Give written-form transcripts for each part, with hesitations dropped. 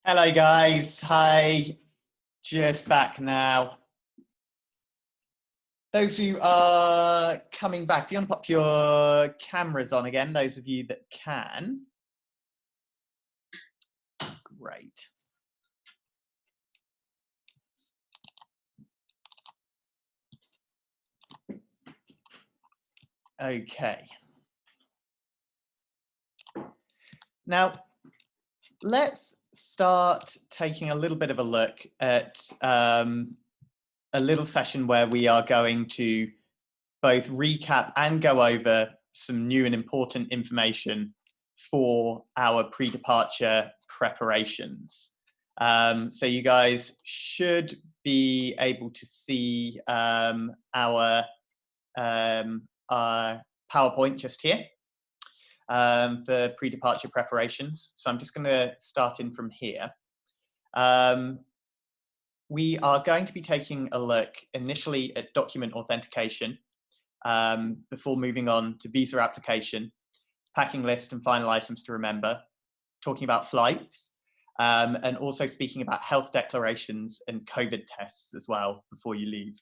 Hello guys, hi, just back now. Those who are coming back, if you want to pop your cameras on again, those of you that can. Great. Okay. Now, let's start taking a little bit of a look at a little session where we are going to both recap and go over some new and important information for our pre-departure preparations. So you guys should be able to see our PowerPoint just here for pre-departure preparations. So I'm just going to start in from here. We are going to be taking a look initially at document authentication before moving on to visa application, packing list and final items to remember, talking about flights, and also speaking about health declarations and COVID tests as well before you leave.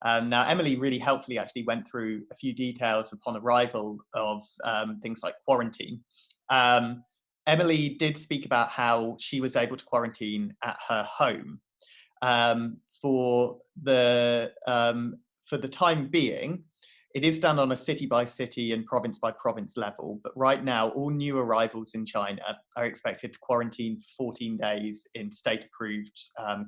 Now, Emily really helpfully actually went through a few details upon arrival of things like quarantine. Emily did speak about how she was able to quarantine at her home. For the time being, it is done on a city by city and province by province level, but right now all new arrivals in China are expected to quarantine for 14 days in state approved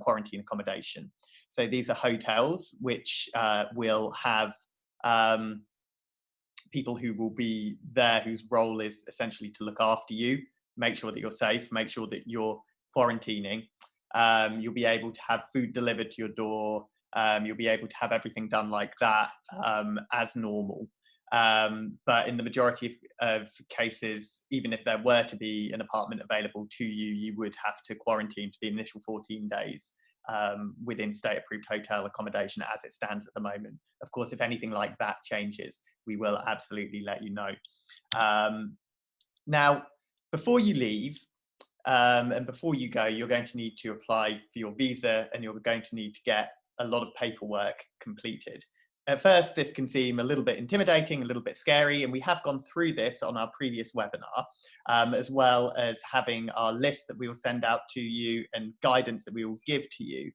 quarantine accommodation. So these are hotels which will have people who will be there whose role is essentially to look after you, make sure that you're safe, make sure that you're quarantining. You'll be able to have food delivered to your door. You'll be able to have everything done like that as normal. But in the majority of cases, even if there were to be an apartment available to you, you would have to quarantine for the initial 14 days within state-approved hotel accommodation as it stands at the moment. Of course, if anything like that changes, we will absolutely let you know. Now, before you leave, and before you go, you're going to need to apply for your visa and you're going to need to get a lot of paperwork completed. At first, this can seem a little bit intimidating, a little bit scary, and we have gone through this on our previous webinar, as well as having our list that we will send out to you and guidance that we will give to you.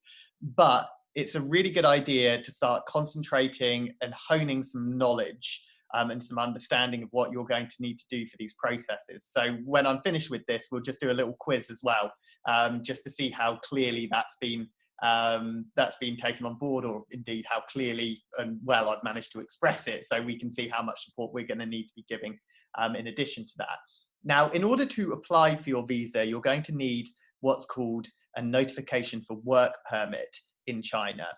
But it's a really good idea to start concentrating and honing some knowledge and some understanding of what you're going to need to do for these processes. So when I'm finished with this, we'll just do a little quiz as well, just to see how clearly that's been taken on board, or indeed how clearly and well I've managed to express it, so we can see how much support we're going to need to be giving in addition to that. Now, in order to apply for your visa, you're going to need what's called a notification for work permit in China.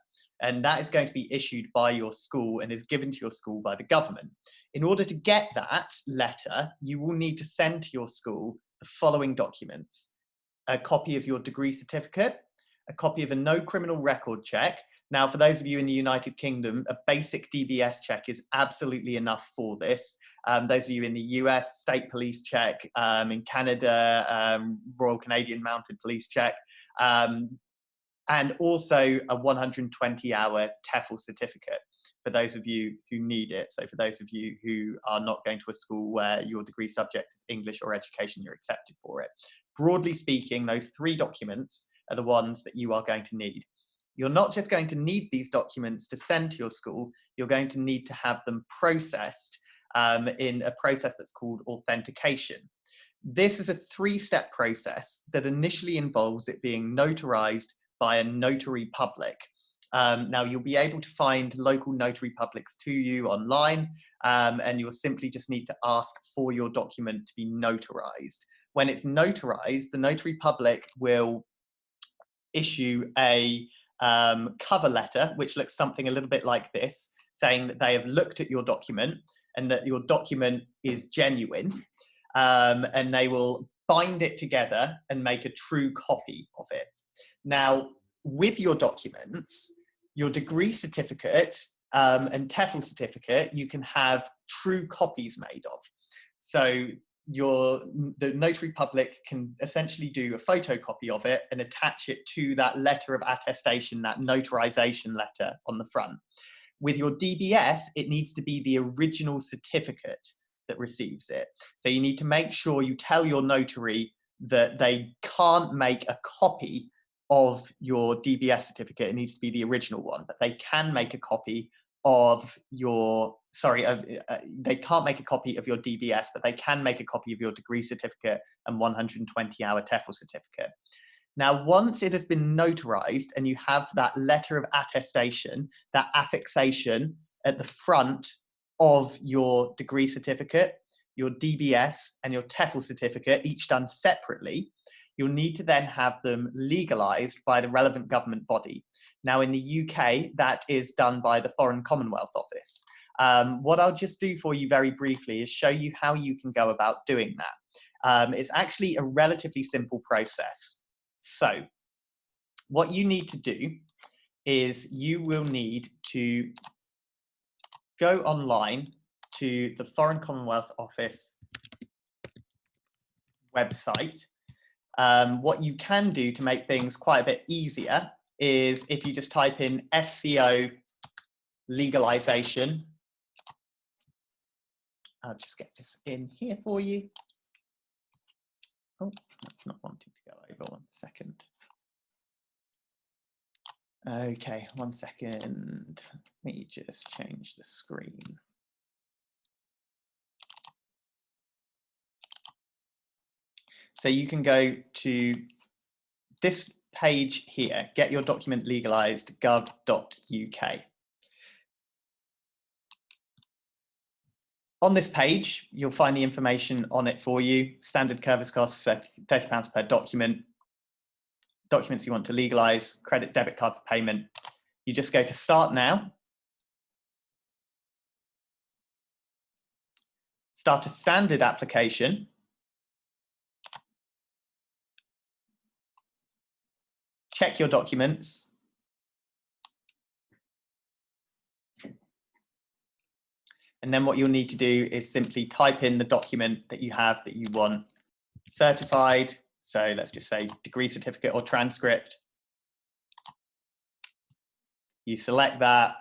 And that is going to be issued by your school and is given to your school by the government. In order to get that letter, you will need to send to your school the following documents: a copy of your degree certificate, a copy of a no criminal record check. Now, for those of you in the United Kingdom, a basic DBS check is absolutely enough for this. Those of you in the US, state police check, in Canada, Royal Canadian Mounted Police check, and also a 120-hour TEFL certificate for those of you who need it. So for those of you who are not going to a school where your degree subject is English or education, you're accepted for it. Broadly speaking, those three documents are the ones that you are going to need. You're not just going to need these documents to send to your school, you're going to need to have them processed in a process that's called authentication. This is a three-step process that initially involves it being notarized by a notary public. Now, you'll be able to find local notary publics to you online, and you'll simply just need to ask for your document to be notarized. When it's notarized, the notary public will issue a cover letter, which looks something a little bit like this, saying that they have looked at your document and that your document is genuine, and they will bind it together and make a true copy of it. Now, with your documents, your degree certificate and TEFL certificate, you can have true copies made of. So the notary public can essentially do a photocopy of it and attach it to that letter of attestation, that notarization letter on the front. With your DBS, it needs to be the original certificate that receives it. So you need to make sure you tell your notary that they can't make a copy of your DBS certificate. It needs to be the original one, but they can make a copy of your, they can't make a copy of your DBS, but they can make a copy of your degree certificate and 120-hour TEFL certificate. Now, once it has been notarized and you have that letter of attestation, that affixation at the front of your degree certificate, your DBS and your TEFL certificate, each done separately, you'll need to then have them legalized by the relevant government body. Now, in the UK, that is done by the Foreign Commonwealth Office. What I'll just do for you very briefly is show you how you can go about doing that. It's actually a relatively simple process. So what you need to do is you will need to go online to the Foreign Commonwealth Office website. What you can do to make things quite a bit easier is if you just type in FCO legalization. I'll just get this in here for you. Oh, that's not wanting to go over. 1 second. Okay, 1 second. Let me just change the screen. So you can go to this page here, get your document legalized, gov.uk. On this page, you'll find the information on it for you. Standard service costs, £30 per document. Documents you want to legalize, credit, debit card for payment. You just go to Start Now. Start a standard application. Check your documents. And then what you'll need to do is simply type in the document that you have that you want certified. So let's just say degree certificate or transcript. You select that,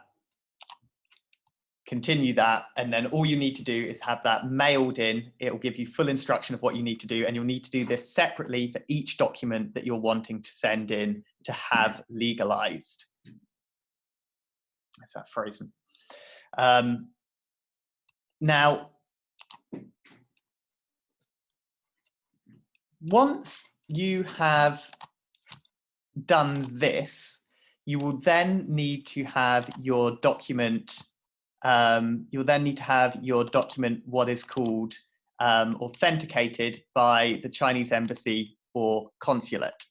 continue that, and then all you need to do is have that mailed in. It will give you full instruction of what you need to do, and you'll need to do this separately for each document that you're wanting to send in to have legalized. Is that frozen? Now, once you have done this, you will then need to have your document. You'll then need to have your document what is called authenticated by the Chinese embassy or consulate.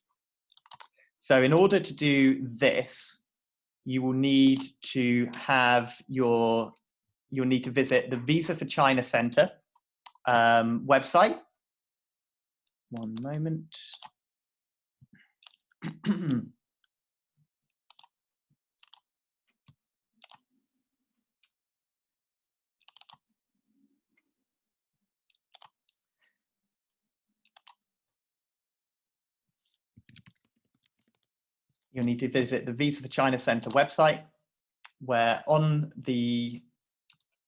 So in order to do this, you will need to have your, you'll need to visit the Visa for China Center website. One moment. You'll need to visit the Visa for China Center website, where on the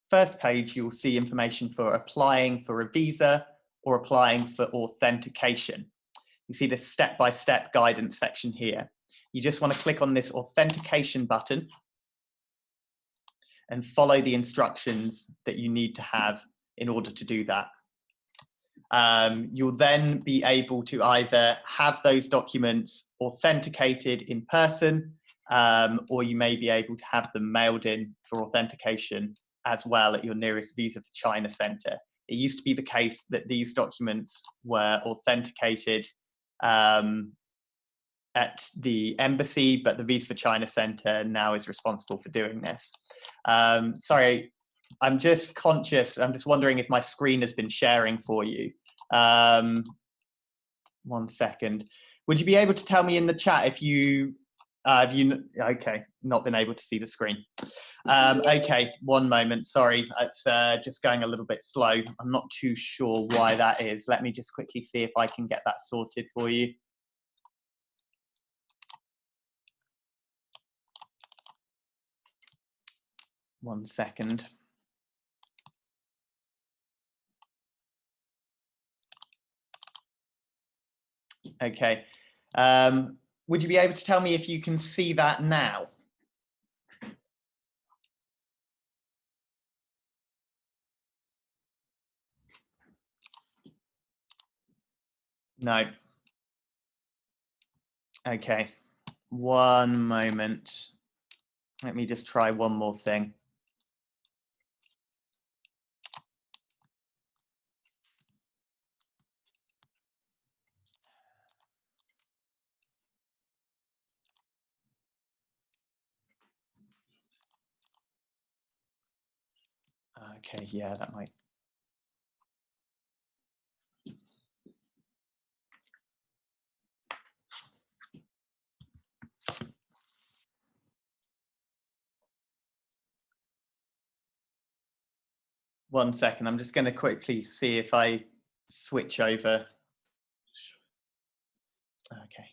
first page, you'll see information for applying for a visa or applying for authentication. You see this step-by-step guidance section here. You just want to click on this authentication button and follow the instructions that you need to have in order to do that. You'll then be able to either have those documents authenticated in person, or you may be able to have them mailed in for authentication as well at your nearest Visa for China Center. It used to be the case that these documents were authenticated at the embassy, but the Visa for China Center now is responsible for doing this. Sorry, I'm just conscious, I'm just wondering if my screen has been sharing for you. 1 second. Would you be able to tell me in the chat if you Have you, okay, not been able to see the screen. Okay, one moment, sorry, it's just going a little bit slow. I'm not too sure why that is. Let me just quickly see if I can get that sorted for you. One second. Okay. Would you be able to tell me if you can see that now? No. Okay. One moment. Let me just try one more thing. Okay, yeah, that might. One second, I'm just going to quickly see if I switch over. Okay.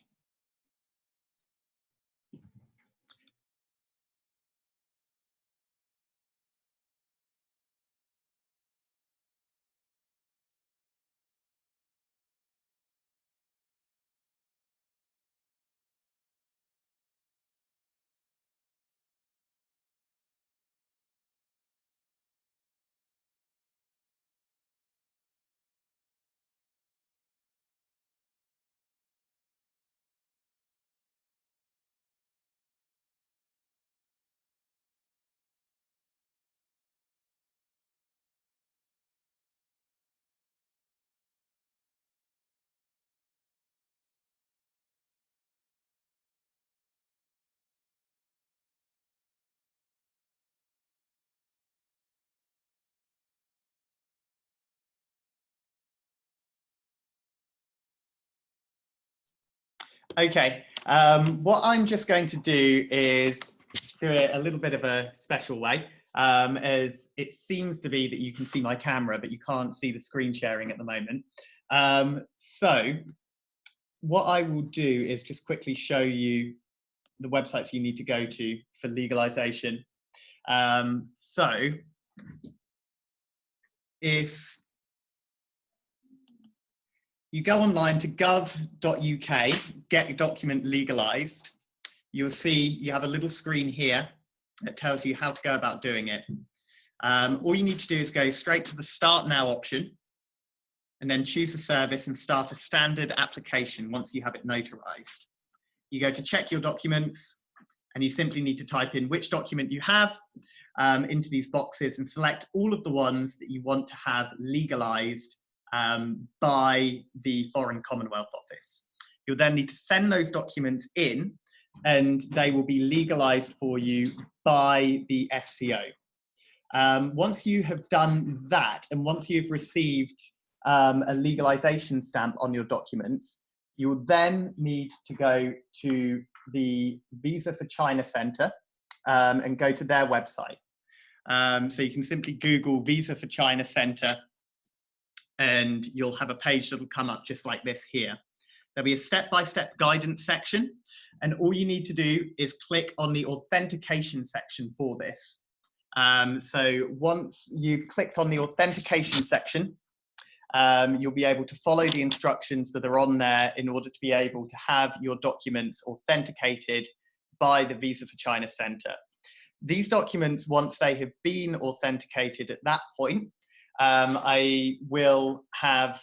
Okay, what I'm just going to do is do it a little bit of a special way, as it seems to be that you can see my camera, but you can't see the screen sharing at the moment. So what I will do is just quickly show you the websites you need to go to for legalization. So if you go online to gov.uk, get your document legalized, you'll see you have a little screen here that tells you how to go about doing it. All you need to do is go straight to the Start Now option and then choose a service and start a standard application once you have it notarized. You go to check your documents and you simply need to type in which document you have into these boxes and select all of the ones that you want to have legalized by the Foreign Commonwealth Office. You'll then need to send those documents in and they will be legalized for you by the FCO. Once you have done that, and once you've received a legalization stamp on your documents, you will then need to go to the Visa for China Center and go to their website. So you can simply Google Visa for China Center and you'll have a page that will come up just like this here. There'll be a step-by-step guidance section, and all you need to do is click on the authentication section for this. So once you've clicked on the authentication section, you'll be able to follow the instructions that are on there in order to be able to have your documents authenticated by the Visa for China Center. These documents, once they have been authenticated at that point, I will have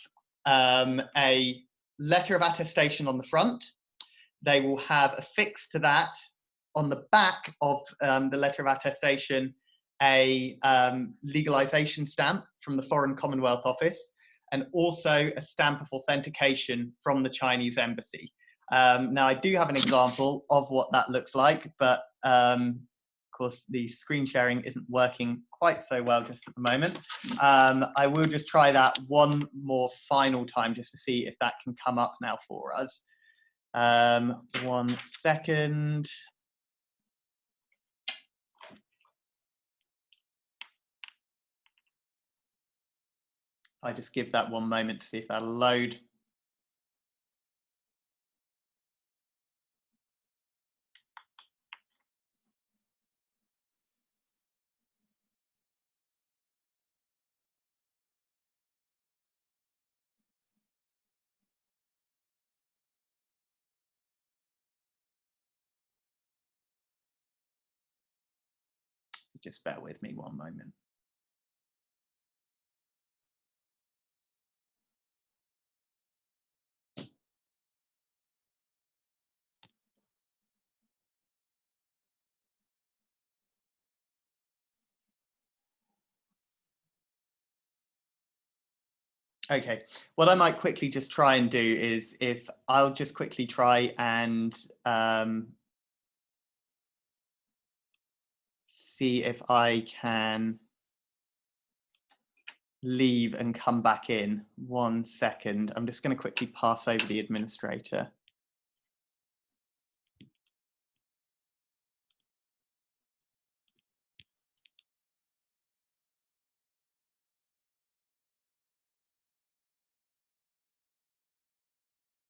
a letter of attestation on the front. They will have affixed to that on the back of the letter of attestation a legalization stamp from the Foreign Commonwealth Office and also a stamp of authentication from the Chinese embassy. Now I do have an example of what that looks like, but of course the screen sharing isn't working quite so well just at the moment. I will just try that one more final time just to see if that can come up now for us. 1 second. I just give that 1 moment to see if that'll load. Just bear with me 1 moment. Okay, what I might quickly just try and do is if I'll just quickly try and see if I can leave and come back in 1 second. I'm just going to quickly pass over the administrator.